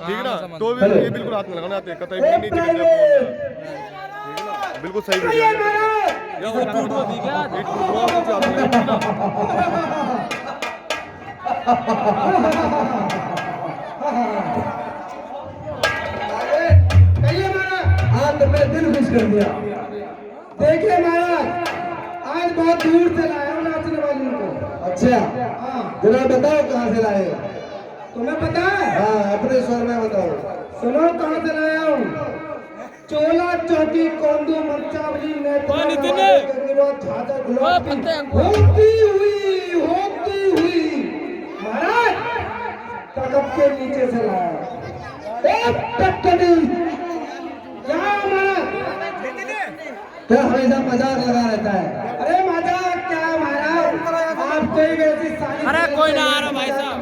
ठीक ना, तो भी ये बिल्कुल हाथ में लगाना आते कतई भी नीचे गिर जाए, बिल्कुल सही वीडियो है। ये टूट तो दी क्या, ये टूट हुआ नीचे हाथ में ना। कहिए महाराज, आज तो मेरा दिल खुश कर दिया। देखिए महाराज, आज बहुत दूर से लाया हूँ नाचने वालों को। अच्छा, हाँ जरा बताओ कहाँ से लाए? तुम्हें पता है? हाँ अपने स्वर में बताओ। सुनो कहाँ से लाया हूँ। चोला चौकी कोंदू मरचावली होती हुई महाराज तकब के नीचे से लाया। क्या हमेशा मजाक लगा रहता है? अरे मजाक क्या महाराज, आप कोई वैसी सारी। अरे कोई ना आ रहा भाई साहब,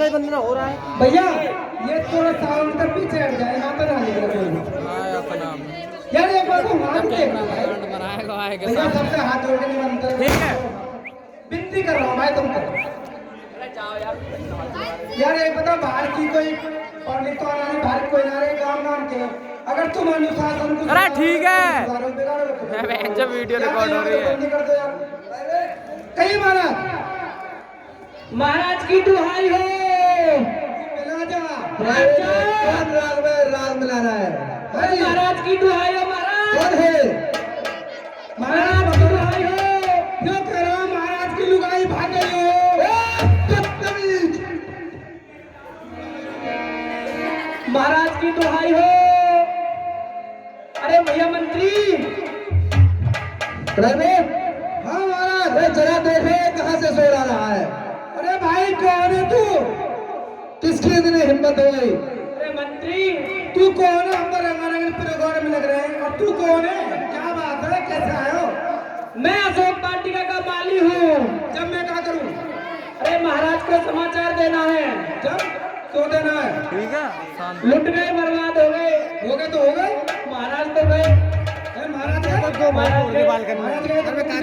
बंदना हो रहा है भैया। ये थोड़ा साउंड का पीछे हट जाए, यहाँ पर आने का कोई यार। एक बार तो हाथ भैया सबसे हाथ जोड़ के निमंत्रण, ठीक है विनती कर रहा हूँ मैं तुमको। यार एक बता, बाहर की कोई पंडित तो आना नहीं, बाहर कोई ना रहे गाँव नाम के। अगर तुम अनुशासन को, अरे ठीक है जब वीडियो रिकॉर्ड हो रही है। कहीं महाराज, महाराज की दुहाई हो, राग मिला रहा है। महाराज की दुहाई हो, महाराज है, महाराज की दुहाई हो। क्यों कह रहा हूं, महाराज की लुगाई भाग गई हो। महाराज की दुहाई हो। अरे भैया मंत्री, हाँ महाराज, जरा देखे कहाँ से सोर आ रहा है। अरे भाई कौन है तू? किसकी इतनी हिम्मत हो गई? अरे मंत्री तू कौन है? हम तो रंगारंग प्रोग्राम में लग रहे हैं, और तू कौन है? क्या बात है, कैसे आए हो? मैं अशोक वाटिका का माली हूँ। जब मैं क्या करूँ? अरे महाराज को समाचार देना है। जब तो देना है, ठीक है। लुट गए, बर्बाद हो गए तो हो गए, महाराज तो गए। महाराज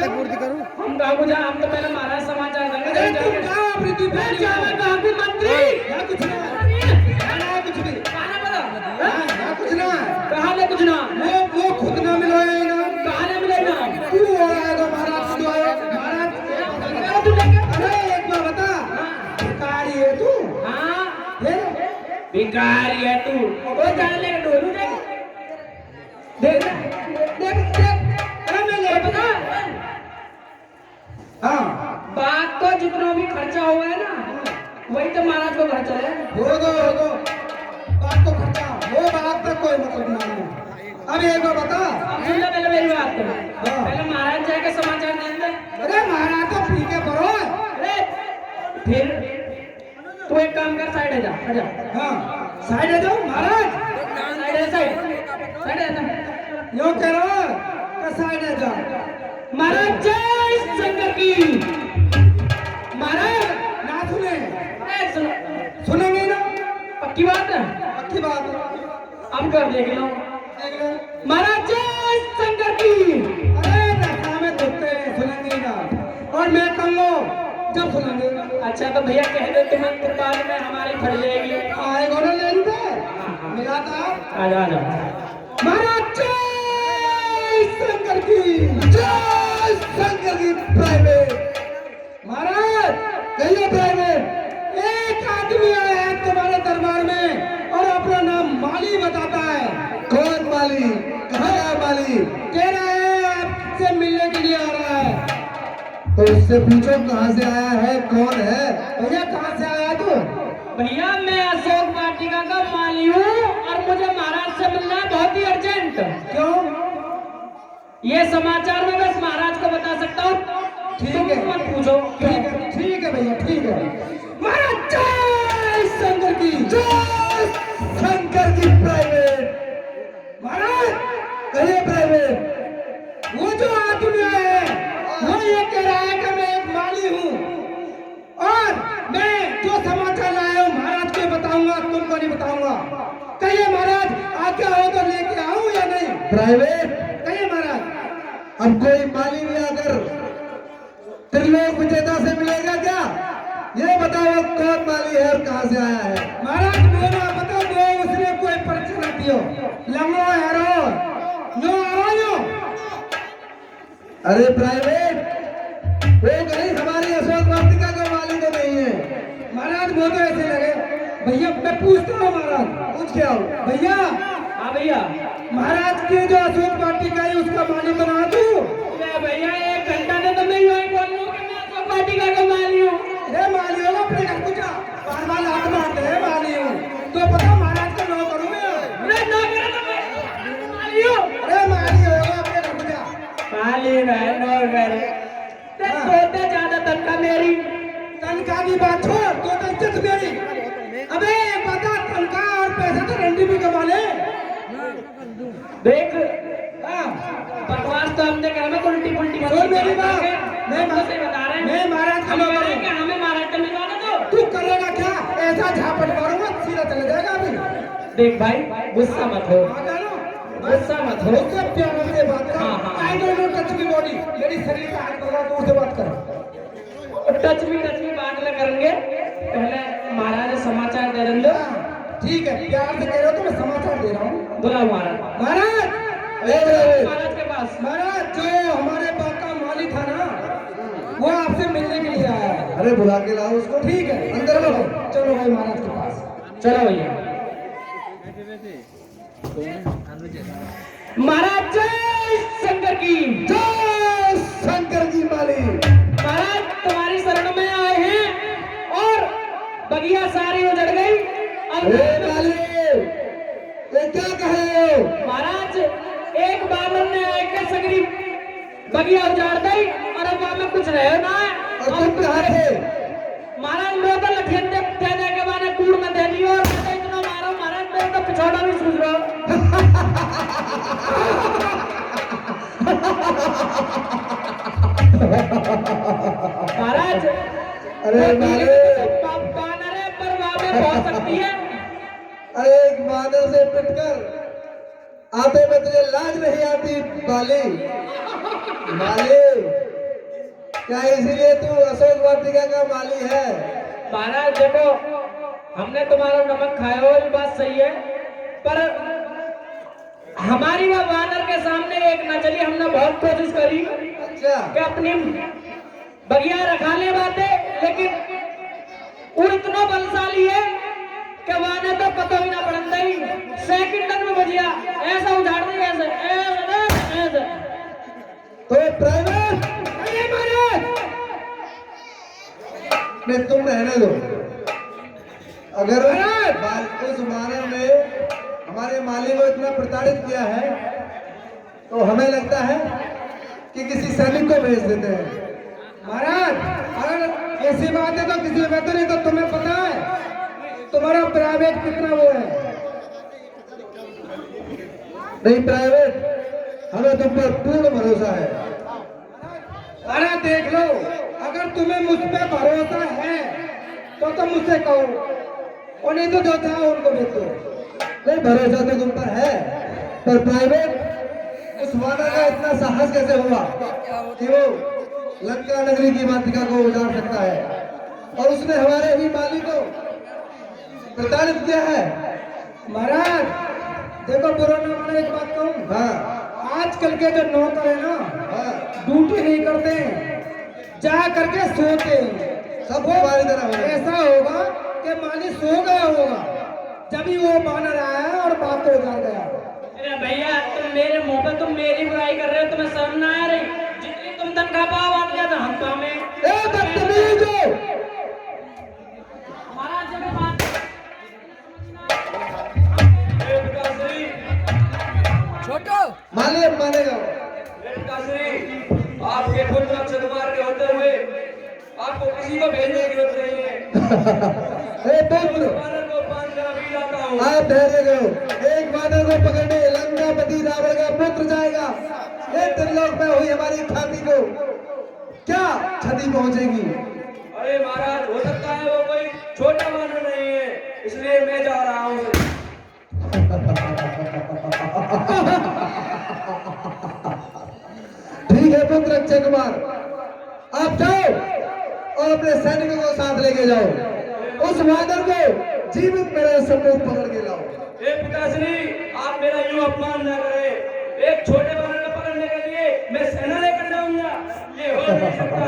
पूर्ति करूं, हम गाँव को जा, हम तो पहले महाराज समाचार देंगे। मंत्री कुछ ना, कुछ भी कुछ ना, कहाँ ले कुछ ना, वो खुद ना मिलो, कहाँ ले मिलेगा? तू आएगा महाराज से, महाराज। अरे एक बार बता, भिखारी है तू? हाँ भिखारी है तू। वो जाने लेगा डोलू, देख देख देख। अरे मैं ये बता, हाँ बात तो जितना भी खर्चा हुआ है ना, वही तो महाराज को खर्चा है। हो गो बात तो खर्चा, वो बात तक कोई मतलब नहीं। अब एक बार बता, सुन ले पहले मेरी बात को। पहले महाराज जाके समाचार देंगे। अरे महाराज तो ठीक है करो। अरे फिर तू एक काम कर, साइड जा। हाँ साइड आ जाओ महाराज, साइड यो कह रहा साइड आ जाओ। महाराज जय शंकर की। महाराज ना सुने, सुनेंगे ना? पक्की बात है, पक्की बात है। अब कर देख लो। महाराज जय शंकर की। अरे नशा में कुत्ते सुनेंगे ना, और मैं कहूँ जब सुनेंगे। अच्छा तो भैया कह दे, तुम्हें बाद में हमारी फट जाएगी। आएगा ना लेन पे मिला था। आ जा महाराज जय शंकर की। प्राइवेट। महाराज कहिए प्राइवेट, एक आदमी आया है तुम्हारे दरबार में और अपना नाम माली बताता है। कौन माली? कहाँ है माली? कह रहा है आपसे मिलने के लिए आ रहा है। तो उससे पूछो कहाँ से आया है, कौन है? भैया कहाँ से आया तू? भैया मैं अशोक वाटिका का माली हूँ और मुझे महाराज से मिलना है बहुत ही अर्जेंट। क्यों? ये समाचार मैं बस महाराज को बता सकता हूँ। ठीक है, मत पूछो। ठीक है भैया, ठीक है। महाराज जय शंकर की जय शंकर जी। प्राइवेट। महाराज कहिए प्राइवेट। वो जो आदमी है वो ये कह रहा है कि मैं एक माली हूँ और मैं जो समाचार लाया हूँ महाराज को बताऊंगा, तुमको नहीं बताऊंगा। कहिए महाराज आज्ञा हो तो लेके आऊं या नहीं? प्राइवेट। कहिए महाराज। अब कोई माली भी आकर त्रिलोक विजेता से मिलेगा क्या? ये बताओ कौन माली है और कहाँ से आया है? महाराज मेरा बताओ, वो उसने कोई परिचय न दियो। लंगो हेरो नो आवायो। अरे प्राइवेट, वो कहीं हमारी अशोक वाटिका का माली तो नहीं है। महाराज वो तो ऐसे लगे। भैया मैं पूछता हूँ महाराज। पूछ के आओ। भैया हाँ भैया। महाराज की जो अशोक वाटिका है उसका माली बना तू। भैया 1 घंटा से तो मैं यूं बोल रहा हूँ कि मैं अशोक वाटिका का माली हूँ। हे माली हो अपने घर पूछा, बार बार हाथ मारते हैं माली हूँ तो पता महाराज का नौ करूँ मैं। अरे ना करो तो मैं माली हूँ। अरे माली हो अपने घर पूछा। माली है नो करे। तोते ज्यादा तनखा मेरी। तनख्वाह की बात छोड़, तो इज्जत मेरी। अबे बता, तनख्वाह और पैसा तो रंडी भी कमा ले। देख हाँ, बकवास तो हमने कहा ना उल्टी पुल्टी सुन मेरी बात। मैं से बता रहे हैं। मैं महाराज का हम नौ कह रहे हैं करूँ। कि हमें महाराज का मिलवाना दो। तू करेगा क्या? ऐसा झापट मारूंगा सीधा चले जाएगा अभी। देख भाई गुस्सा मत हो। गुस्सा मत हो। उससे प्यार से बात कर। हाँ, हाँ। I don't know touch me body. मेरी शरीर का हाथ पकड़ा, दूर से बात कर। टच में बात न करेंगे। पहले महाराज समाचार दे देंगे। ठीक है, प्यार से कह रहे हो तो मैं समाचार दे रहा हूँ। बुलाओ महाराज। महाराज महाराज के पास। महाराज जो हमारे बाप का माली था ना, वो आपसे मिलने के लिए आया है। अरे बुला के लाओ उसको। ठीक है, अंदर लो। चलो भाई महाराज के पास। चलो भैया। महाराज जय शंकर की। जय शंकर जी माली। महाराज तुम्हारी शरण में आए हैं और बगिया सारी उजड़ गई। अरे माली, ये क्या कह रहे हो? महाराज एक बानर ने आके सगरी बगिया उजाड़ दी और अब वहां में कुछ रहे ना है। और तुम कहाँ थे? महाराज मेरे तो लठियन दे के मैंने कूड़ में दे दी और मैं इतना मारा महाराज मेरे तो पिछौड़ा भी सूझ रहा। महाराज अरे माली, बानर है पर वहां में पहुंच सकती है। अरे एक बानर से पिटकर आते में तुझे लाज नहीं आती बाली? माली, क्या इसीलिए तू अशोक वाटिका का माली है? महाराज देखो हमने तुम्हारा नमक खाया हो ये बात सही है, पर हमारी वह वानर के सामने एक न चली। हमने बहुत कोशिश करी अच्छा, कि अपनी बगिया रखा ले बातें, लेकिन वो इतना बलशाली है कि वानर तो पता भी ना पड़ता ही सेकंड में बजिया ऐसा उजाड़ दी ऐसे ऐसे। तो प्राइवेट अरे महाराज नहीं, तुम रहने दो। अगर उस बानर ने हमारे माली को इतना प्रताड़ित किया है तो हमें लगता है कि किसी सैनिक को भेज देते हैं। महाराज अगर ऐसी बात है तो किसी में तो नहीं, तो तुम्हें पता है तुम्हारा प्राइवेट कितना वो है? नहीं प्राइवेट, हमें तुम पर पूर्ण भरोसा है। अरे देख लो, अगर तुम्हें मुझ पे भरोसा है तो मुझसे कहो, और नहीं तो जो था उनको भेज दो। नहीं, भरोसा तो तुम पर है, पर प्राइवेट उस वानर का इतना साहस कैसे हुआ कि वो लंका नगरी की वाटिका को उजाड़ सकता है और उसने हमारे ही माली को प्रताड़ित किया है? महाराज देखो, बुरा ना मानो, एक बात कहूँ। हाँ आजकल के जो नौकर है ना, हाँ, ड्यूटी नहीं करते हैं, जा करके सोते हैं। सब तुम्हारी तरह होगा। ऐसा होगा कि माली सो गया होगा, जब वो बानर आया और बात तो उधर गया। अरे भैया तुम मेरे मुंह पे तुम मेरी बुराई कर रहे हो, तुम्हें शर्म ना आ रही? जितनी तुम तनख्वाह पाओ आ गया था हम तो हमें। ए बदतमीज हो। महाराज जब बात छोटो माने मानेगा। आपके पुत्र अक्षय कुमार के होते हुए आपको किसी को भेजने की जरूरत नहीं है। ए पुत्र, वानर को 5 जरा भी लाता हूँ। आप धैर्य करो। एक वानर को पकड़ने लंकापति रावण का पुत्र जाएगा। ये त्रिलोक में हुई हमारी ख्याति को क्या क्षति पहुंचेगी? अरे महाराज, हो सकता है वो कोई छोटा वानर नहीं है, इसलिए मैं जा रहा हूँ। ठीक है पुत्र अक्षय कुमार, आप जाओ और अपने सैनिकों को साथ लेके जाओ। उस वानर को जीवित मेरे सम्मुख पकड़ के लाओ। ए पिताश्री, आप मेरा यूं अपमान न करें। एक छोटे वानर को पकड़ने के लिए मैं सेना लेकर जाऊंगा, ये हो नहीं सकता।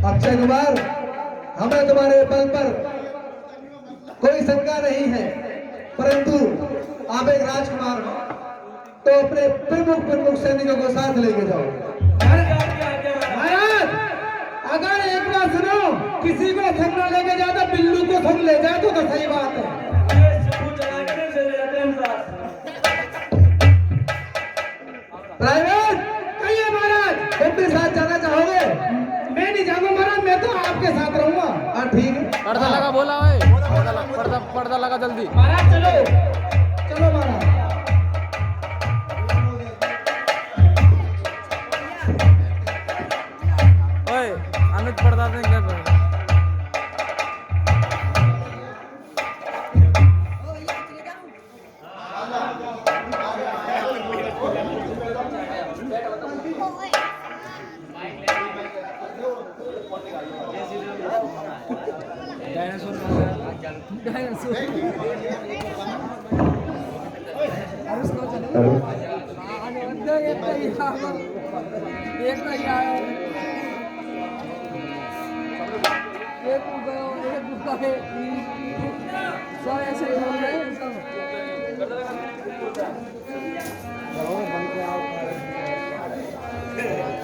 अक्षय कुमार, हमें तुम्हारे बल पर कोई शंका नहीं है, परंतु आप एक राजकुमार हो, तो अपने प्रमुख सैनिकों को साथ लेके जाओ। महाराज, अगर एक बार सुनो, किसी को संग न लेके जाता, बिल्लू को संग ले जाए तो सही बात है। प्राइवेट, कहिए महाराज। तुम भी साथ जाना चाहोगे? मैं नहीं जाऊंगा महाराज, मैं तो आपके साथ रहूंगा। हाँ ठीक है। पर्दा लगा बोला है, पर्दा लगा जल्दी। महाराज चलो। चलो महाराज। ओए अनुज पर्दा देंगे क्या करें?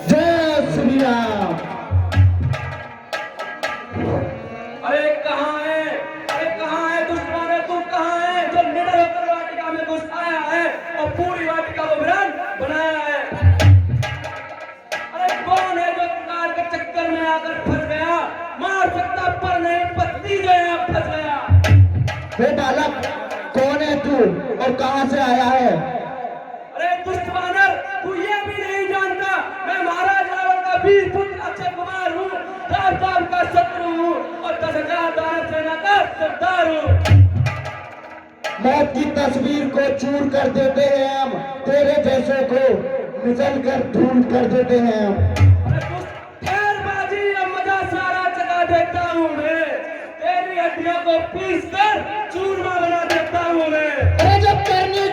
जय श्री राम। अरे कहाँ है? अरे कहाँ है दुष्ट वानर? तू कहाँ है जो निडर होकर वाटिका में घुस आया है और पूरी वाटिका को वीरान बनाया है? अरे कौन है जो कार के चक्कर में आकर फंस गया? मार सकता पर नहीं, पत्नी जो है फंस गया। हे बालक, कौन है तू और कहां से आया है? अरे दुष्ट वानर, तू ये भी नहीं जानता मैं महाराज रावण का वीर पुत्र अक्षय कुमार हूँ, राम का शत्रु हूँ और 10,000 दानव सेना का सरदार हूँ। मौत की तस्वीर को चूर कर देते हैं हम, तेरे जैसों को मिसल कर धूल कर देते हैं हम। अरे दुष्ट, खैरबाजी या मजा सारा चला देता हूँ मैं, तेरी हड्डियों को पीस कर चूरमा बना देता हूँ मैं। अरे जब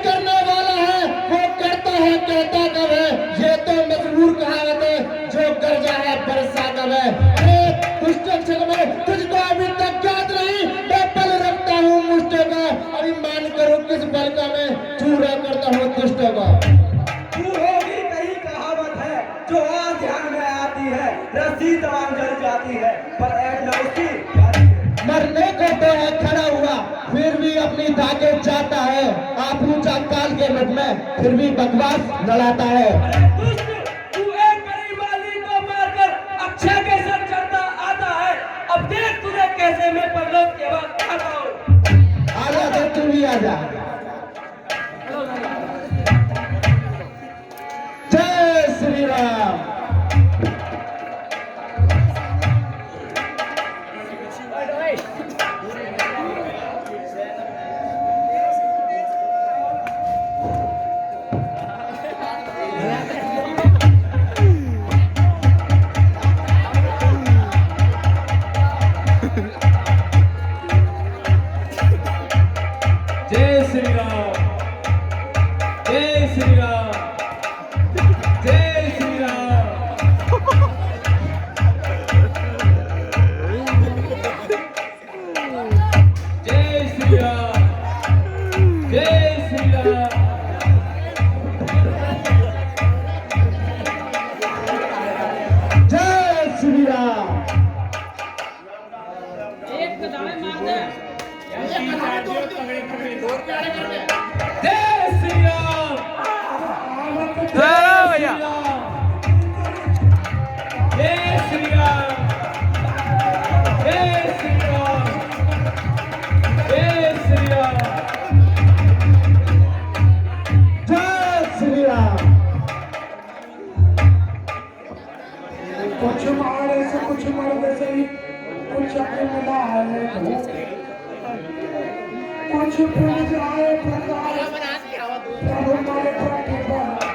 करने वाला है वो करता है, कहता कब है? ये तो मजबूर कहावत है, जो गर्जा है बरसा कब है? अरे दुष्ट अक्षय में तुझको अभी तक याद नहीं, मैं बल रखता हूँ मुष्टों का, अभी मान करो किस बल का मैं चूरा करता हूँ दुष्टों का। तू होगी कहीं कहावत है जो आज ध्यान में आती है, रस्सी तमाम जल जाती है पर ऐड न उसकी जाती है। मरने को तो है खड़ा हुआ, फिर भी अपनी ताकत चाहता है, आप ऊंचा काल के मत में फिर भी बकवास लड़ाता है। अरे दुष्ट, तू एक गरीब आदमी को मारकर अक्षय के सर चढ़ता आता है, अब देख तुझे कैसे मैं परलोक के वक्त आता हूँ। आजा तो तू भी आजा। जय श्री राम। भैया कुछ मारे से कुछ मरने से ही कुछ अपने है कुछ फिर जाए प्रकार तब हमारे पट्टे पर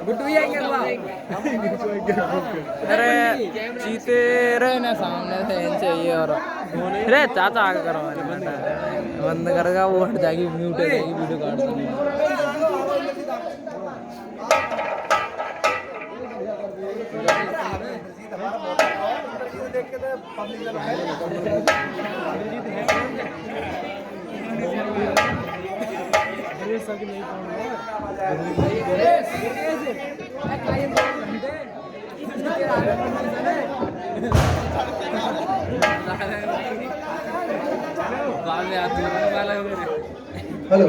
गुड्डू ही आएंगे अरे चीते रहे ना सामने से इनसे ये और अरे चाचा आगे करो बंद करेगा वो हट जाएगी म्यूट हो जाएगी वीडियो काट हेलो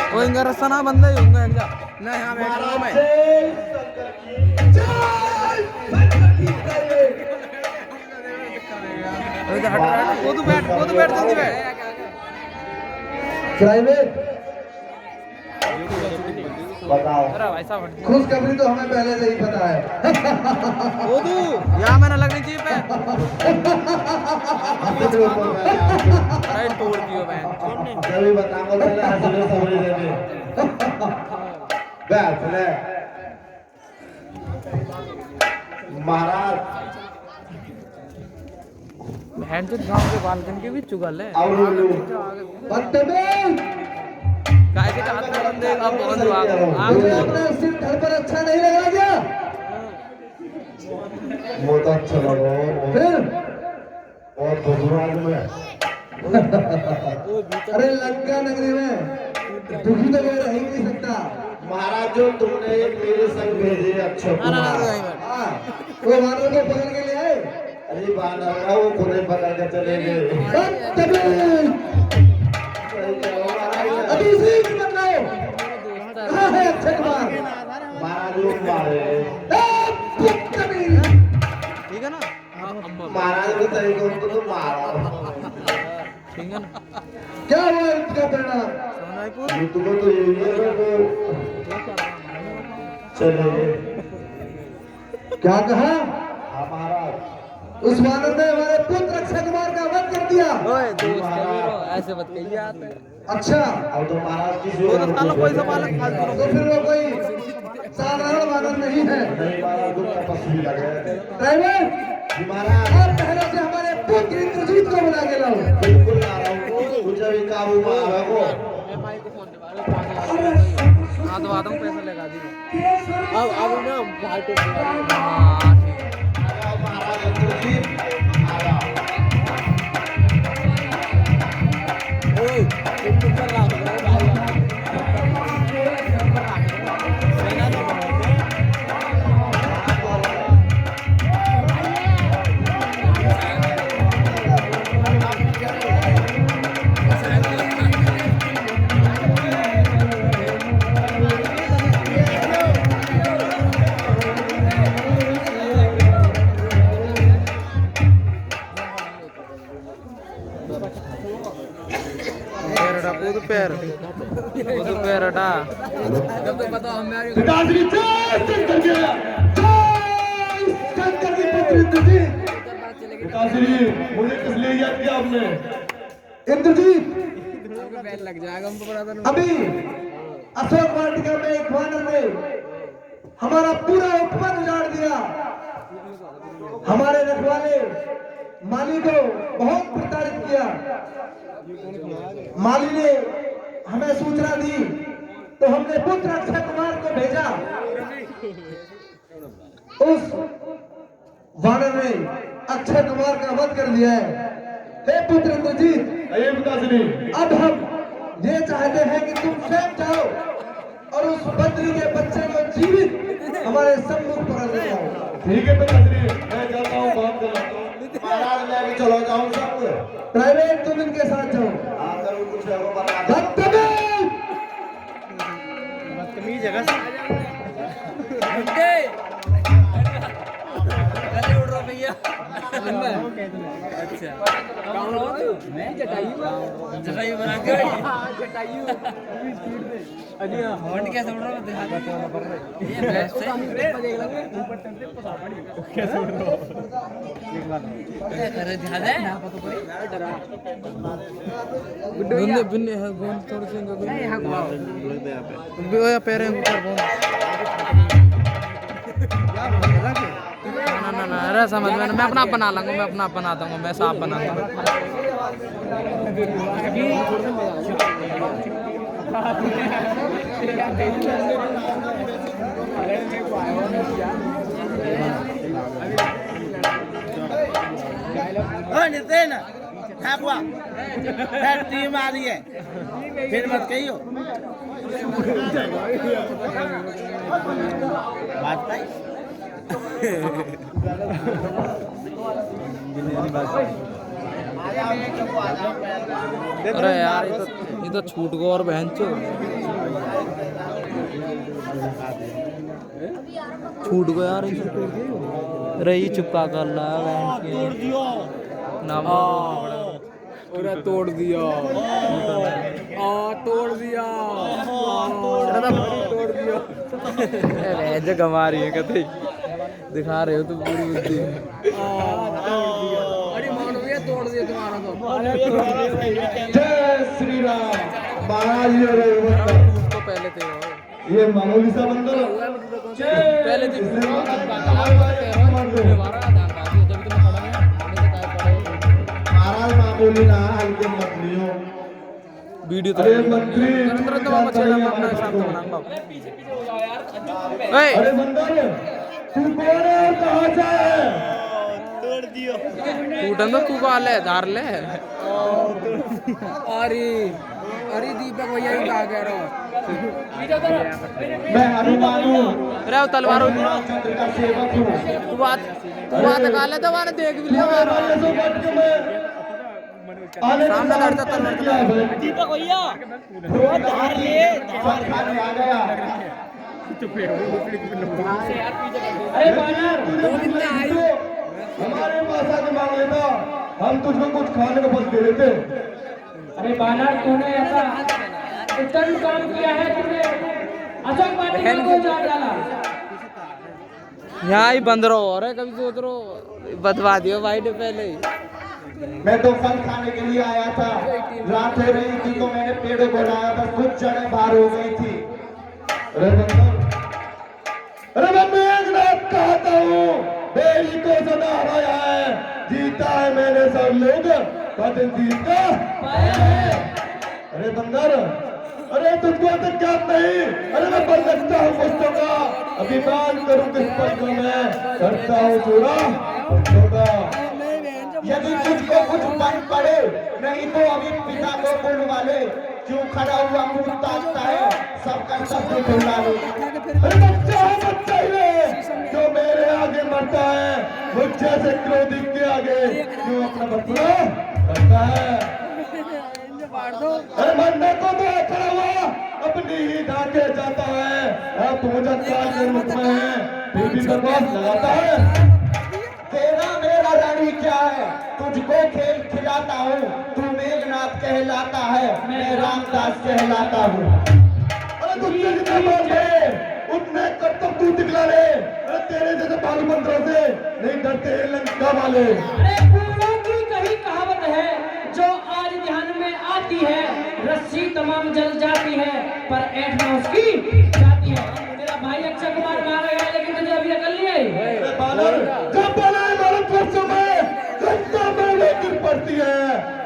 वो इनका रास्ता ना बंद ही होगा ना यहाँ बैठ रहा हूँ मैं वो तो बैठ जल्दी बैठ प्राइवेट बताओ अरे भाई साहब खुशखबरी तो हमें पहले से ही पता है वो तू यहाँ मैंने लगनी चाहिए पे अरे तोड़ दियो मैं कभी बताऊंगा पहले हंसने सबरी देने बस ले महाराज बहन तो गांव के बालकन के भी चुगल है और बदतमीज काय के हाथ में बंदे आप बहुत मुझे अपना सिर घर पर अच्छा नहीं लगा क्या बहुत अच्छा लगा फिर और भगवान में अरे लंका नगरी में दुखी तो मैं रह ही नहीं सकता महाराज जो तुमने मेरे संग भेजे अक्षय कुमार वो वानर को पकड़ के ले आए अरे वानर का वो खुद ही पकड़ के चले गए अभी उसी की बताओ कहाँ है अक्षय कुमार महाराज लोग मारे ठीक है ना महाराज के तरीके उनको तो मारा ठीक है ना क्या हुआ इसका परिणाम सोनाईपुर तुमको तो ये चले क्या कहा हाँ महाराज उस वानर ने हमारे पुत्र अक्षय कुमार का वध कर दिया ओए दोस्त ऐसे मत कहिए आते अच्छा अब तो महाराज किसी वो तो सालों कोई सवाल फालतू तो फिर वो कोई साधारण वानर नहीं है नहीं महाराज तो तपस्वी लगे ड्राइवर महाराज और पहले से हमारे पुत्र इंद्रजीत को बुला के लाओ बिल्कुल ला रहा हूँ मुझे भी काबू में आ रहा हो माई को फोन दे हाँ तो आता हूँ पैसा लगा दी अब ना भाई को हाँ महाराज इंद्रजीत आ जाओ ओए तुम कर रहा हो पैर हटा जब तक बताओ हमारी पिताश्री शंकर के शंकर के पुत्र इंद्रजीत पिताश्री मुझे किस लिए याद किया आपने इंद्रजीत पैर लग जाएगा हमको पता था अभी अशोक वाटिका में एक वानर ने हमारा पूरा उपवन उजाड़ दिया हमारे रखवाले माली को बहुत प्रताड़ित किया माली ने हमें सूचना दी तो हमने पुत्र अक्षय कुमार को भेजा उस वानर ने अक्षय कुमार का वध कर दिया है। हे पुत्र इंद्रजीत, ये पिताश्री अब हम ये चाहते हैं कि तुम स्वयं जाओ और उस बद्री के बच्चे को जीवित हमारे सम्मुख पकड़ ले जाओ। ठीक है पिताश्री, मैं जाता हूँ, बात कर लेता हूँ। महाराज मैं भी चलो जाऊं सब। प्राइवेट तुम इनके साथ जाओ। अगर वो कुछ है वो बता दो। बदतमीज गले उड़ रहा भैया। अच्छा मैं जटायु बना के हॉट कैसे उड़ रहा है? ये बेस्ट है। कैसे उड़ रहा है? अरे ध्यान है गुंडे बिन्ने है गोंद थोड़ी सी इनका गोंद वो या पैर ऊपर गोंद ना अरे समझ में मैं अपना बना लूंगा, मैं अपना बना दूंगा, मैं साफ बना दूंगा। नितिन ठाकुआ टीम आ रही है, फिर मत कहियो बात भाई। अरे यार ये तो छूट गो और बहन चो छूट गो यार। अरे ये चुपका कर ला नाम अरे तोड़ दिया तोड़ दिया तोड़ दिया। जो कमा रही है कते दिखा रहे हो तो पूरी बुद्धि। अरे मानो भैया तोड़ दिया तुम्हारा तो। जय श्री राम। महाराज तो पहले थे ये मामूली सा बंदर पहले थे महाराज मामूली ना हल्के मत लियो। वीडियो तो अरे मंत्री अरे बंदर तू कौन है और कहाँ से है? टूटन तो तू कहा ले धार ले। अरे अरे दीपक भैया ही कहा कह रहा मैं हनुमान हूँ, अरे वो तलवारों चंद्र का सेवक हूँ। तू बात कर ले तो मैंने देख भी लिया। वाले से बच के मैं आने का सामने लड़ता तलवार किया है। दीपक भैया धार ले खाने आ गया। अरे बानर हमारे पास आके मांग लेता, हम तुझको कुछ खाने को बस दे देते। अरे बानर तूने ऐसा उत्तम काम किया है, तूने अशोक वाटिका को उजाड़ डाला। यहाँ ही बंद रहो। अरे कभी सोच रहो बदवा दियो भाई ने पहले ही। मैं तो फल खाने के लिए आया था, रात हो रही थी तो मैंने पेड़ों को लाया, बस कुछ जड़ें बाहर हो गई थी। अरे मैं मेघनाथ कहता हूँ, बेरी को सदा हराया है, जीता है मैंने सब लोग, कदम जीता। अरे बंदर, अरे तुझको तो क्या नहीं, अरे मैं बन सकता हूँ पुस्तों का, अभिमान करूँ किस पर को मैं करता हूँ चूड़ा पुस्तों का। यदि तुझको कुछ बन पड़े, नहीं तो अभी पिता को बुलवा ले, क्यों खड़ा हुआ मुंह ताकता है, सबका सब खुला ले। अरे बच्चा है बच्चा ही है, जो मेरे आगे मरता है, मुझ जैसे क्रोधी के आगे क्यों अपना बदला करता है। अरे मरने को तो खड़ा हुआ अपनी ही ढाके जाता है, अब मुझे काल के मुख में है, फिर भी बर्बाद लगाता है। तेरा मेरा रानी क्या है, तुझको खेल खिलाता हूँ, तू मेघनाथ कहलाता है, मैं रामदास कहलाता हूँ। अरे तुझसे जितना बात है उतने कर्तव्य तू दिखला ले, अरे तेरे जैसे बालू मंत्रों से नहीं डरते लंका वाले। अरे बूढ़ों की कही कहावत है, जो आज ध्यान में आती है, रस्सी तमाम जल जाती है, पर ऐठना उसकी जाती है। मेरा भाई अक्षय कुमार मारा गया, लेकिन तुझे अभी अकल नहीं आई। अरे बानर, जब बानर भारत वर्षों में घंटा में गिर पड़ती है,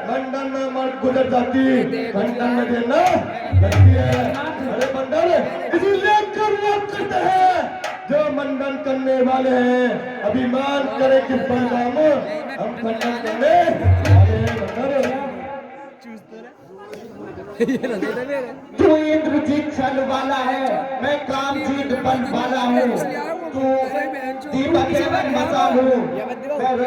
खंडन में मर्द गुजर जाती, खंडन में देना लगती है। अरे बंदर, इसीलिए कर्म करते हैं जो मंडन करने वाले हैं, अभिमान करे किस बलराम खंडन करने वाले बंदर। तू इंद्रजीत छल वाला है, मैं कामजीत बल वाला हूँ। तू दीपक एवं मसाल हूँ, मैं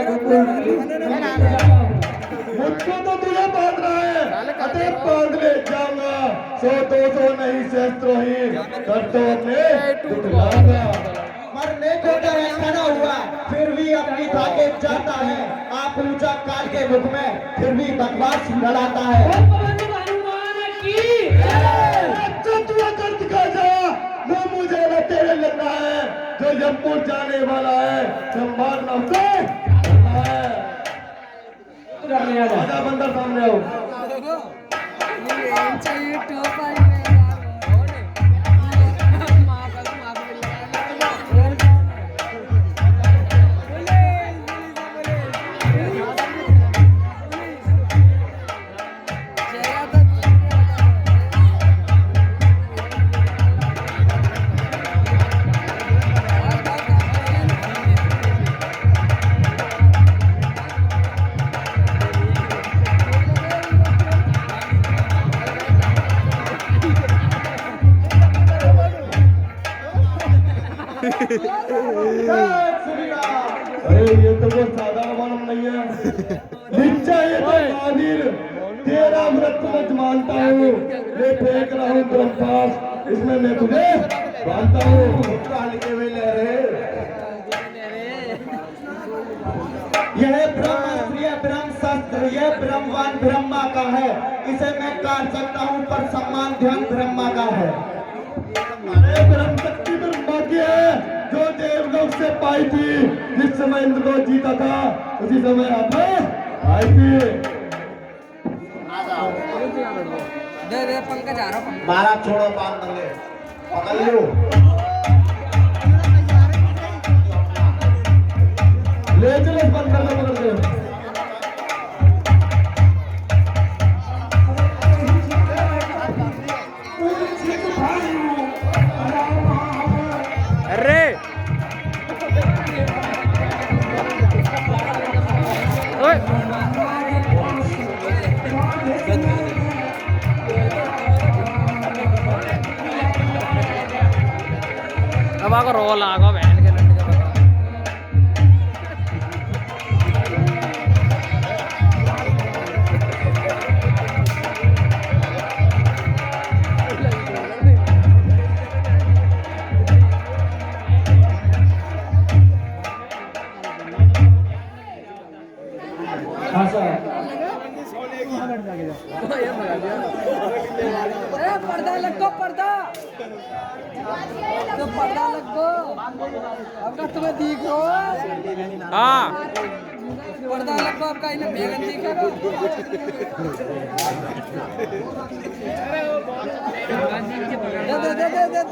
मुझको तो तुझे बांध रहा है, अतः बांध ले जाऊंगा। 100-200 नहीं शस्त्रोही करतो अपने टुकड़ाऊंगा। मरने को डरे खड़ा हुआ, फिर भी अपनी ताकत जाता है। आप ऊंचा काल के मुख में फिर भी बकवास लड़ाता है। वो मुझे न तेरे लगना है, जो यमपुर जाने वाला है, संभालना उसे आजा बंदर सामने आओ। अरे ये तो वो साधारण मानव नहीं है, निश्चय ये तो महावीर। तेरा व्रत मैं मानता हूँ, मैं फेंक रहा हूँ ब्रह्मास्त्र, इसमें मैं तुझे मानता हूँ। यह ब्रह्मास्त्र, यह ब्रह्म शस्त्र, यह ब्रह्मवान ब्रह्मा का है। इसे मैं काट सकता हूँ, पर सम्मान ध्यान ब्रह्मा का है। अरे ब्रह्म शक्ति ब्रह्मा की है, जो देवलोक से पाई थी। जिस समय इंद्र को जीता था, उसी समय आप आई थी। दे पंकज आ रहा हूँ। मारा छोड़ो बात ले पकड़ लो। ले चलो बंदर को पकड़ के। अरे ओए अब आको रोल आगो बहन के लंड का पता। हाँ सर। पर्दा लगो पर्दा, तो पर्दा लगो। अब तुम्हें दिख रहा, हाँ पर्दा लगो आपका इन्हें बेगन दिखेगा।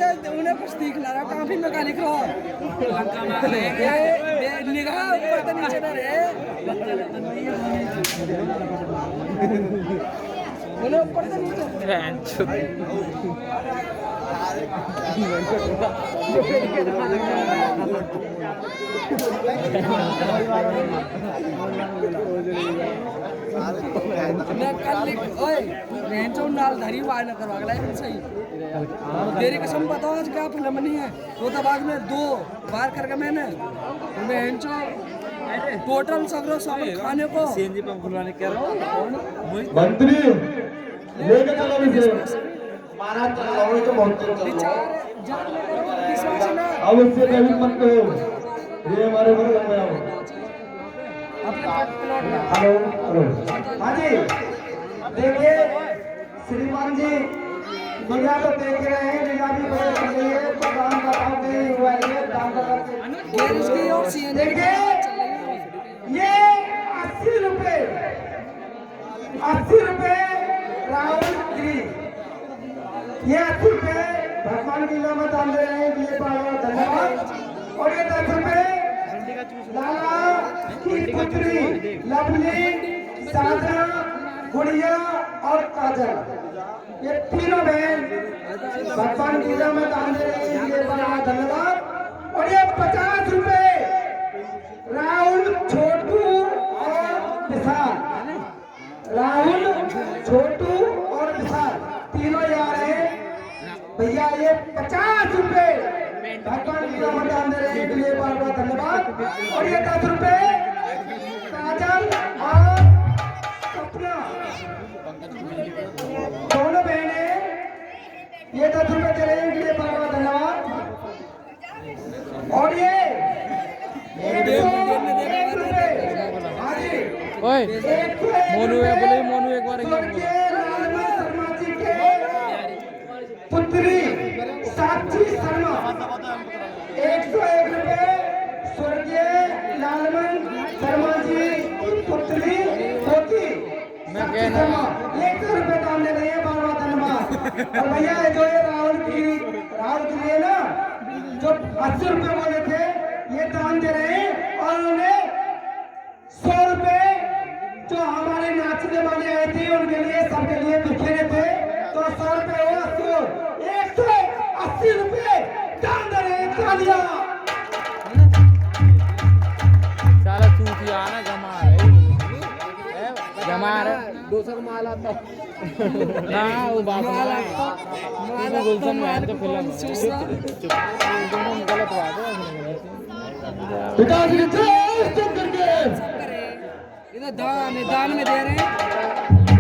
दे उन्हें कुछ दिख ला रहा, काफी मैकेनिक रहो। निगाह ऊपर से नीचे ना रहे, उन्हें ऊपर से नीचे। बहन चोद। मैं कल ओए बहन चो नाल धरी वार न करवा अगला है सही। तेरी कसम बताओ आज क्या फिल्म नहीं है। वो तो बाद में 2 बार करके मैंने बहन चो टोटल सगरो सब खाने को सीएनजी पंप खुलवाने कह रहा हूँ। मंत्री लेके चलो इसे। मारा चलो तो बहुत चलो। विश्वास ना अब उससे कभी मत कहो, ये हमारे बगल में आओ। Hello hello. हाँ जी, देखिए श्रीमान जी, लीला तो देख रहे हैं, लीला भी बड़े कर रही है, तो दाम का भाव नहीं हुआ है, दाम का गैरेज की और सीएनजी देखिए ये 80 रुपए राउंड 3, ये 80 रुपए भगवान की लीला में दान दे रहे हैं, ये बड़ा धन्यवाद। और ये 10 रुपए लाला की पुत्री लवली, साजन, गुड़िया और काजल, ये तीनों बहन भगवान की लीला में दान दे रही है, ये बड़ा धन्यवाद। और ये 50 रुपए राउंड छोटू और विशाल, राहुल, छोटू और विशाल तीनों ही आ रहे हैं। भैया ये 50 रुपए भगवान की दान दे रहे हैं, के लिए बार बार धन्यवाद। और ये 10 रुपए काजल और सपना दोनों बहने ये 10 रुपए दे रहे हैं, के लिए बार बार धन्यवाद। और ये 101 रुपए हाँ जी ओए मोनू है बोले मोनू एक बार स्वर्गीय लालमन शर्मा जी के पुत्री साक्षी शर्मा 101 रुपए स्वर्गीय लालमन शर्मा जी की पुत्री पोती साक्षी शर्मा 100 रुपए दान दे रहे हैं, बार बार धन्यवाद। और भैया जो ये राहुल के लिए ना जो 80 रुपए बोले थे ये दान दे रहे हैं। और उन्होंने 100 रुपए जो हमारे नाचने वाले आए थे उनके लिए सबके लिए बिखेरे थे, तो 100 रुपए हो 180 रुपए दान दे रहे हैं। तालियां। साला चूतिया ना जमा रहे दूसरा माल आता ना वो बात माला गुलशन में तो फिल्म गलत बात है। पिताजी जय चुप करके इधर दान में दे रहे हैं।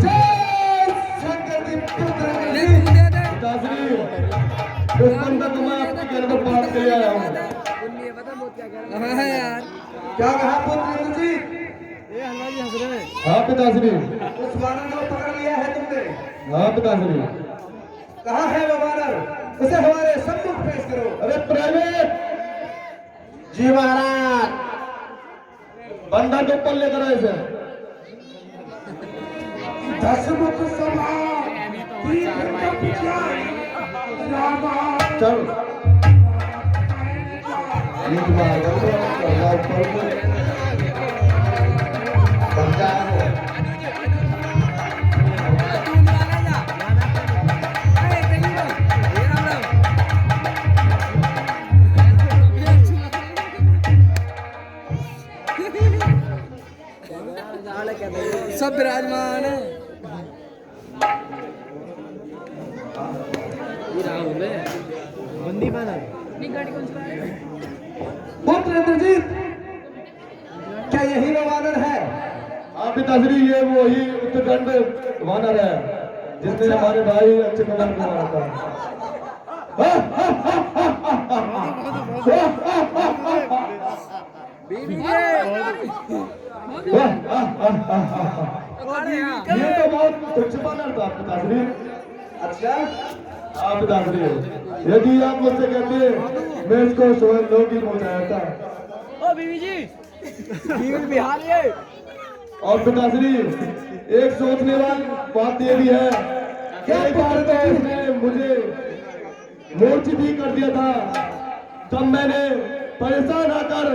जय शंकर जी पुत्र ले तू दे दे। पिताजी इस बंदा को मैं आपके घर में बात के लिए आया हूँ। हाँ यार क्या कहा पुत्र जी? हाँ पिताजी उस वानर को पकड़ लिया है तुमने? हाँ पिताजी कहाँ है वो वानर? उसे हमारे सम्मुख पेश करो। अरे प्राइवेट जी महाराज। बंदा के ऊपर लेकर आए थे। 10 मुख सभा चल ये तुम्हारा ऊपर सब विराजमान है। पुत्र इंद्रजीत, क्या यही वो वानर है? हाँ पिताश्री ये वही उत्तराखंड वानर है जिसने हमारे भाई अच्छे कमर को मारा था। ये तो बहुत तुच्छ वानर था पिताश्री। अच्छा, हाँ पिताश्री यदि आप मुझसे कहते मैं इसको स्वयं लोग ही पहुंचाया था। ओ बीवी जी बिहार ये। और पिताश्री एक सोचने वाली बात ये भी है कि एक बार तो उसने मुझे मूर्छित ही कर दिया था, तब मैंने परेशान आकर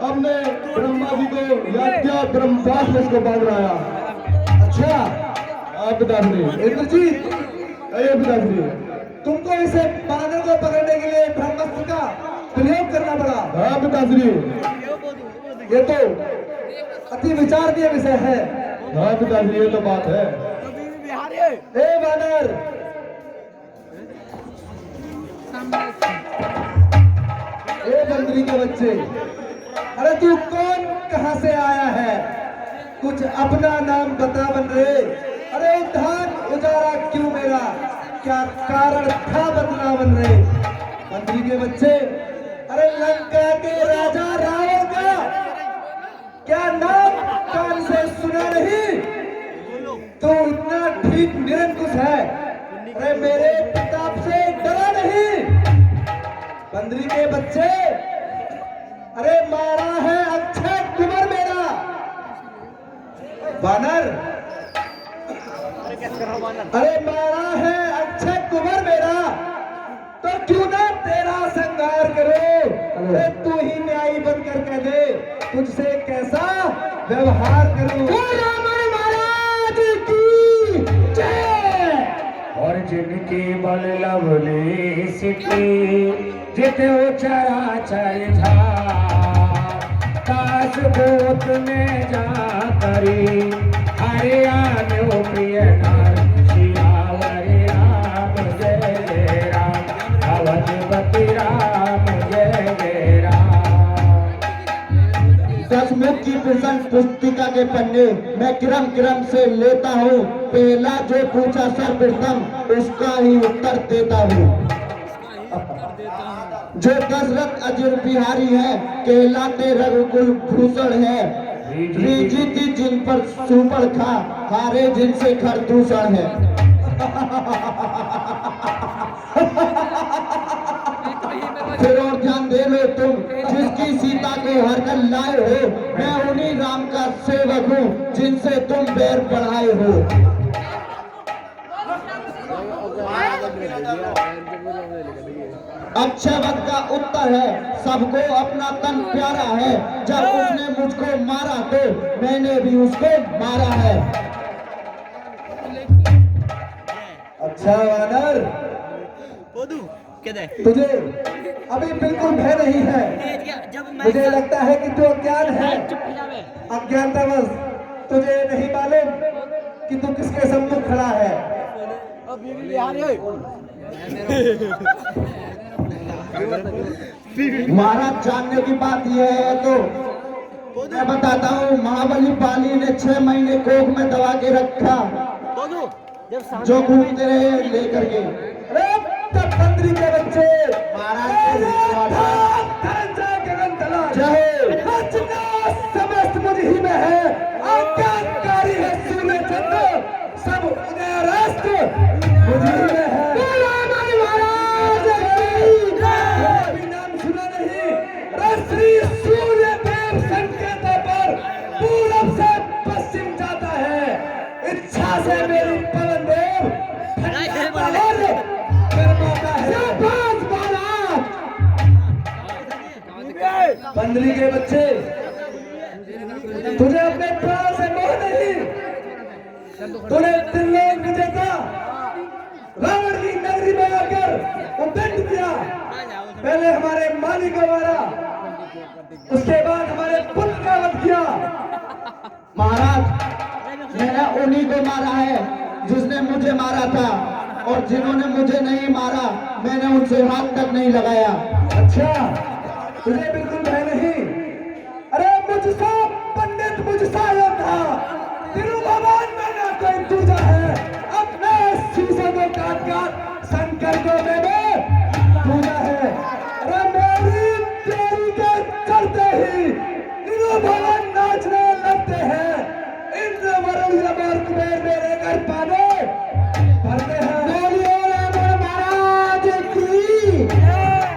अपने ब्रह्मा जी को याद किया, ब्रह्मास्त्र में इसको बांध रहा। अच्छा आप पिताश्री इंद्रजीत, ये पिताश्री तुमको इसे वानर को पकड़ने के लिए ब्रह्मास्त्र का प्रयोग करना पड़ा। हाँ पिताश्री ये तो अति विचारणीय विषय है। हाँ पिताश्री ये तो बात है। ए वानर, ए बंदरी के बच्चे, अरे तू कौन, कहां से आया है? कुछ अपना नाम बता बन रहे। अरे उद्धार उजारा क्यों मेरा, क्या कारण था बदला बन रहे? बंदरी के बच्चे, अरे लंका के राजा रावण का क्या नाम कान से सुना नहीं? तो इतना ठीक निरंकुश है, अरे मेरे प्रताप से डरा नहीं? बंदरी के बच्चे, अरे मारा है अक्षय कुमार मेरा वानर, अरे मारा है अक्षय कुमार मेरा, तो क्यों ना तेरा संहार करो? अरे तू ही न्यायी बनकर कह दे तुझसे कैसा व्यवहार करूं? रावण महाराज की जय। और जिनकी बल लवली सिटी जिते चराचर था, काश गोत में जाकर हरि हरे आनो प्रिय नाम सियावर राम जय जय राम अवधपति राम जय जय राम। दसमुख की प्रसन्न पुस्तिका के पन्ने मैं क्रम क्रम से लेता हूँ, पहला जो पूछा सर्वप्रथम उसका ही उत्तर देता हूँ। जो दशरथ अजर बिहारी है कहलाते रघुकुल भूषण है, रीजी थी जिन पर सुपड़ खा हारे जिनसे खरदूषण है। फिर और ध्यान दे लो तुम, जिसकी सीता को हर कर लाए हो, मैं उन्हीं राम का सेवक हूँ जिनसे तुम बैर बढ़ाए हो। अक्षयवत का उत्तर है सबको अपना तन प्यारा है, जब उसने मुझको मारा तो मैंने भी उसको मारा है। अच्छा वानर, तुझे अभी बिल्कुल भय नहीं है। मुझे लगता है कि तू अज्ञान है। अज्ञानतावश तुझे नहीं मालूम कि तू किसके सम्मुख खड़ा है। महाराज जानने की बात यह है तो मैं बताता हूँ, महाबली पाली ने 6 महीने कोख में दबा के रखा, जो घूमते रहे लेकर के। मंत्री के बच्चे समस्त मुझ ही में है, आज्ञाकारी है सूर्य चंद्र, सब उदय राष्ट्र मुझ ही में है। अभी नाम सुना नहीं? श्री सूर्य देव संकेतों पर पूरब से पश्चिम जाता है, इच्छा से मेरी पवन देव बंदरी के बच्चे, तुझे अपने प्राण से मोह नहीं। तूने त्रिलोक विजेता रावण की नगरी में आकर उद्दंड किया। पहले हमारे माली को मारा, उसके बाद हमारे पुत्र का वध किया। महाराज मैंने उन्हीं को मारा है जिसने मुझे मारा था, और जिन्होंने मुझे नहीं मारा मैंने उनसे हाथ तक नहीं लगाया। अच्छा, तुझे बिल्कुल भय नहीं? अरे मुझसा पंडित, मुझसा योद्धा, तेरू भगवान में ना कोई दूजा है। अपने शीशे को काट काट शंकर को मैंने पूजा है। अरे मेरी तेरी के चलते ही तेरू भगवान नाचने लगते हैं। इंद्र वरुण यमर कुबेर मेरे घर पाने भरते हैं। महाराज की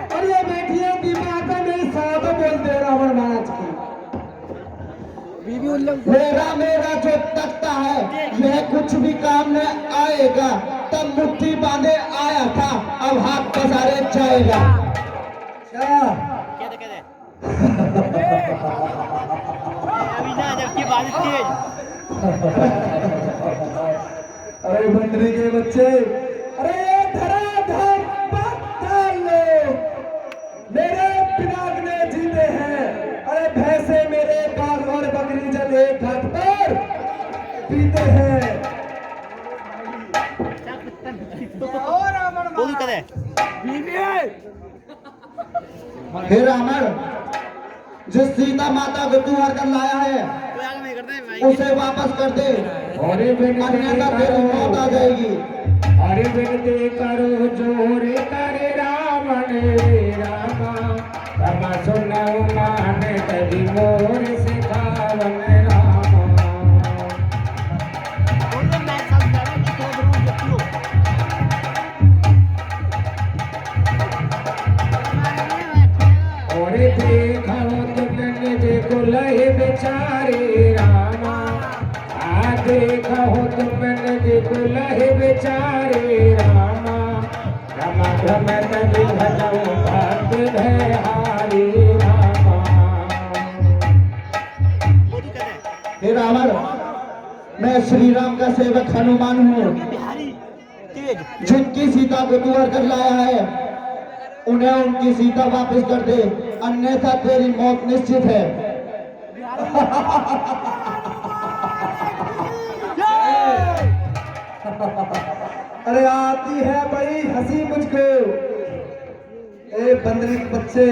और ये बैठिए दिमाग में साहब बोलते रावण महाराज की। मेरा जो तख्ता है यह कुछ भी काम में आएगा। तब मुट्ठी बांधे आया था, अब हाथ पसारे जाएगा। अरे बंदरी के बच्चे, अरे धराधर पत्थर लोग मेरे पिनाक में जीते हैं। अरे भैंसे मेरे बाघ और बकरी जल एक घाट पर पीते हैं। हे रावण, जिस सीता माता को तू हर कर लाया है उसे वापस कर दे, अन्यथा तेरी मौत आ जाएगी। अरे विनती करो जोरे करे रावण रे रामा, तमा सुनऊ मान तभी मोर सिखावन रामा। और देखो तुमने देखो लहे बेचारे रामा, आ देखो तुमने देखो लहे बेचारे रामा, रामा भ्रमत विभजौ भक्त भयहारी रामा। हे रावण, मैं श्री राम का सेवक हनुमान हूँ। जिनकी सीता को तू हर कर लाया है उन्हें उनकी सीता वापस कर दे, अन्यथा तेरी मौत निश्चित है। अरे आती है बड़ी हंसी मुझको। ए बंदरी के बच्चे,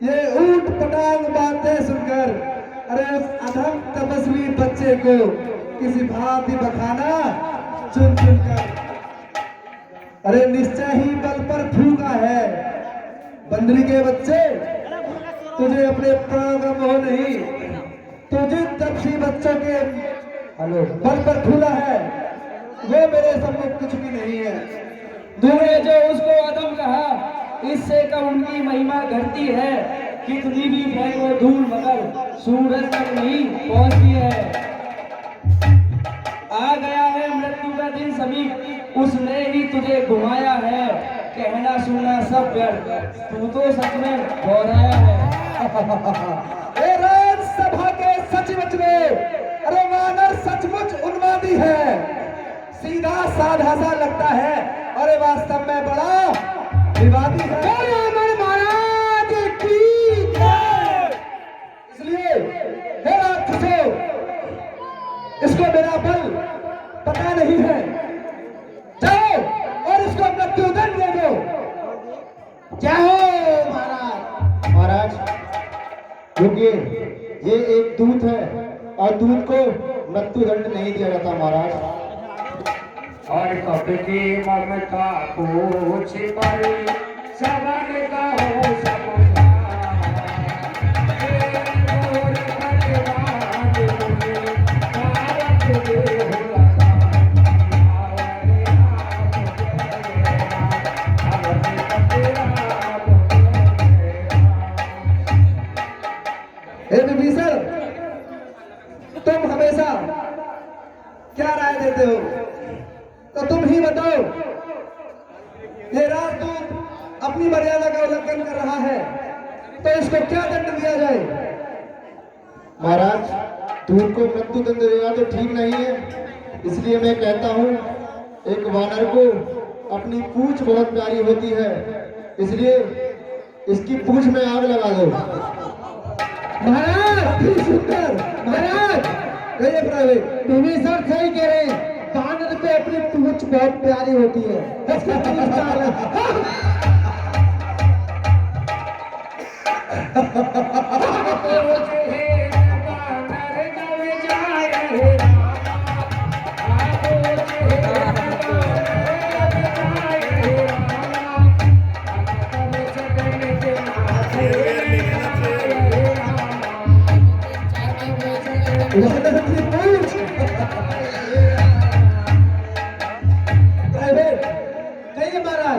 ये ऊंट पटांग बातें सुनकर अरे उस अधम तपस्वी बच्चे को किसी भांति बखाना चुन चुन कर अरे निश्चय ही बल पर फूका है। बंदरी के बच्चे, तुझे अपने प्राणों का मोह नहीं, तुझे तपस्वी बच्चों के बल पर फूला है, वो मेरे सम्मुख कुछ भी नहीं है। तूने जो उसको अदम कहा, इससे कब उनकी महिमा घटती है। कितनी भी फेंको धूल मगर सूरज तक नहीं पहुंचती है। आ गया है मृत्यु का दिन समीप, उसने ही तुझे घुमाया है। कहना सुनना सब व्यर्थ, तू तो सच में घोराया है। ए राज सभा के सचमुच में अरे वानर सचमुच उन्मादी है। सीधा साधा सा लगता है, अरे वास्तव में बड़ा विवादी है। महाराज की इसलिए हे राक्षसों, इसको मेरा बल पता नहीं है, जाओ और इसको मृत्युदंड दे दो। क्या हो महाराज? महाराज रुकिए, ये एक दूत है और दूत को मृत्युदंड नहीं दिया जाता महाराज। और कब की ममता पूछ पर सवन का हो समुझा। मोर भगवान मुझे भारत दे हुआ हे विभीषण, तुम हमेशा क्या राय देते हो? तो तुम ही बताओ। ये राजदूत अपनी मर्यादा का उल्लंघन कर रहा है, तो इसको क्या दंड दिया जाए? महाराज, दूत को मृत्युदंड देना तो ठीक नहीं है, इसलिए मैं कहता हूँ एक वानर को अपनी पूंछ बहुत प्यारी होती है, इसलिए इसकी पूंछ में आग लगा दो। महाराज सुंदर, महाराज कहिए प्राइवेट। विभीषण सही कह रहे हैं, वानर को अपनी पूंछ बहुत प्यारी होती है। इसकी पूंछ का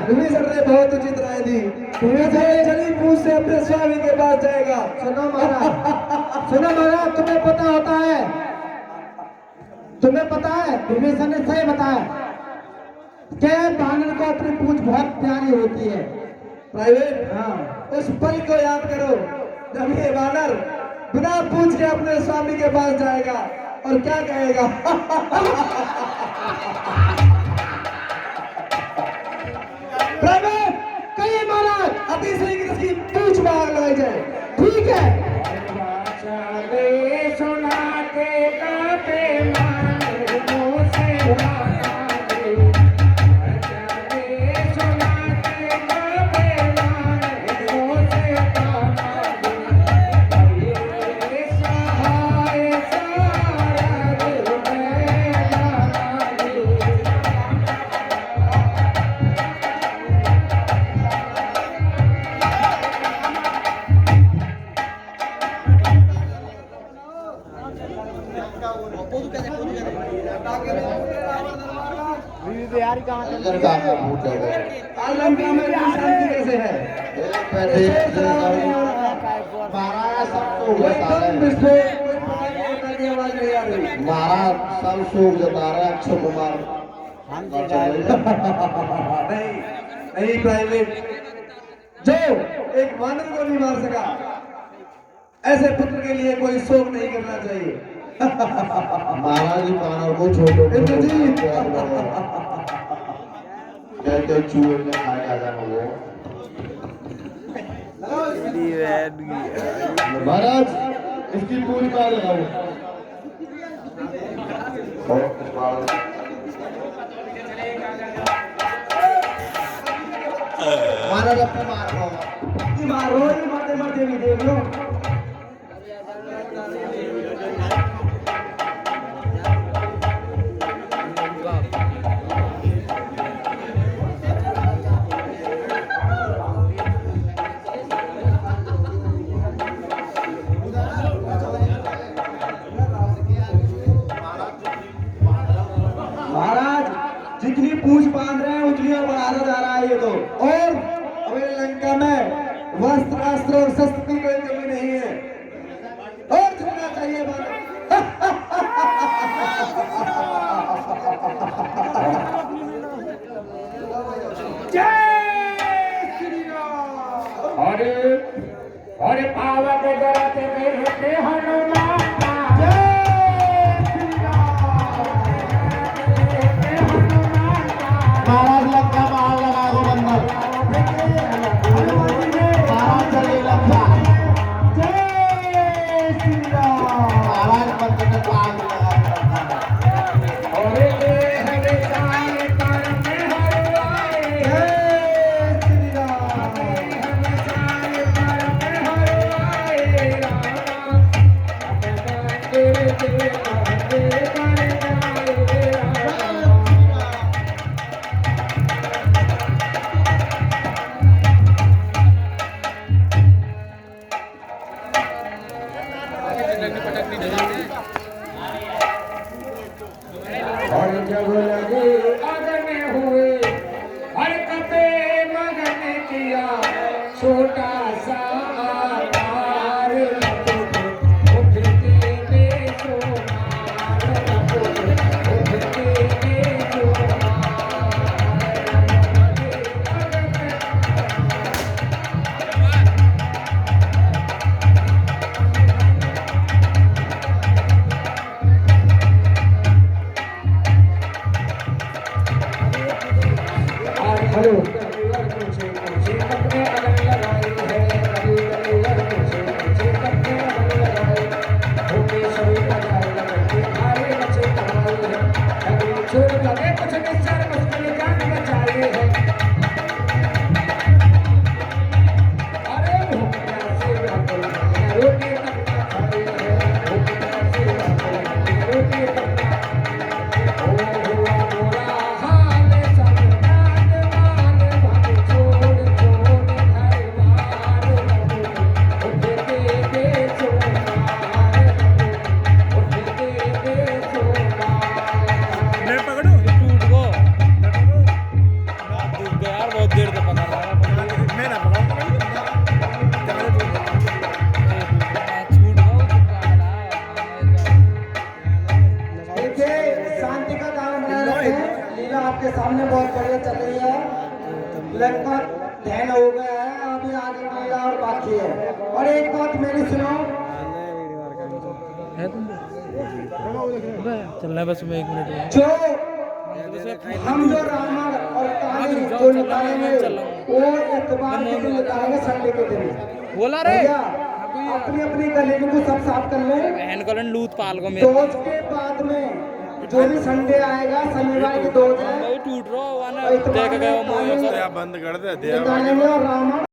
विभीषण ने बहुत उचित राय दी। चली पूछ से अपने स्वामी के पास जाएगा। सुनो महाराज, सुनो महाराज, तुम्हें पता होता है, तुम्हें पता है विभीषण ने सही बताया क्या वानर को अपनी पूंछ बहुत प्यारी होती है। प्राइवेट, हाँ, उस पल को याद करो जब ये वानर बिना पूंछ के अपने स्वामी के पास जाएगा और क्या कहेगा? कहिए महाराज, अति शीघ्र इसकी पूंछ में आग लगाई जाए। ठीक है। सुनाते कापे माने मुँह से सुनाते कापे माने मुँह से सहाय सारा दिल में लंका में शांति कैसे है? महाराज सब शोक जता रहा है। अक्षय कुमार नहीं प्राइवेट, जो एक वानर को नहीं मार सका, ऐसे पुत्र के लिए कोई शोक नहीं करना चाहिए। महाराज वानर को छोड़ो, कहते चूहे ने खाया था वो। महाराज इसकी पूरी बात लगाओ। भारत अपने मार रहा होगा ये मार रो ये मरते मरते भी देख लो महाराज जितनी पूछ बांध रहे हैं उतनी और बढ़ाता जा रहा है ये तो और हमारे लंका में वस्त्र अस्त्र और शस्त्र की कोई कमी नहीं है और जितना चाहिए अरे अरे पावक जरत देहते हनुमान महाराज लंका मार लगा दो बंदर महाराज चले लंका महाराज बंदर ने आग लगा अरे हरे साल पर में हरवाए और जब लगे अगन हुए हर कपे मगन किया छोटा सा आकार उठते बेशुमार उठते हेलो अपने अगन लगाई है कभी कलेवर मुझे अपने अगन लगाई होके सभी बजाए लगते आए बचे कमाई है कभी छोड़ लगे कुछ निश्चर मुश्किल जान बचाए है अरे भूखना से रोटी तक खाई है भूखना से रोटी तक ओ हुआ मोरा हाल सब देखिए शांति का दामन बनाए रखे हैं लीला आपके सामने बहुत बढ़िया चल रही है लगभग ध्यान हो गया है अभी आगे की लीला और बाकी है और एक बात मेरी सुनो चलना है बस में 1 मिनट जो हम जो रामायण और कहानी जो निकालेंगे वो इतवार के दिन निकालेंगे संडे के दिन बोला रे भैया अपनी अपनी गली को सब साफ कर ले बहन कलन लूट पाल को मेरे दोज के बाद में जो भी संडे आएगा शनिवार की दोज है टूट रहा इतवार देख गए में वो निकालेंगे बंद कर दे निकालेंगे और रामायण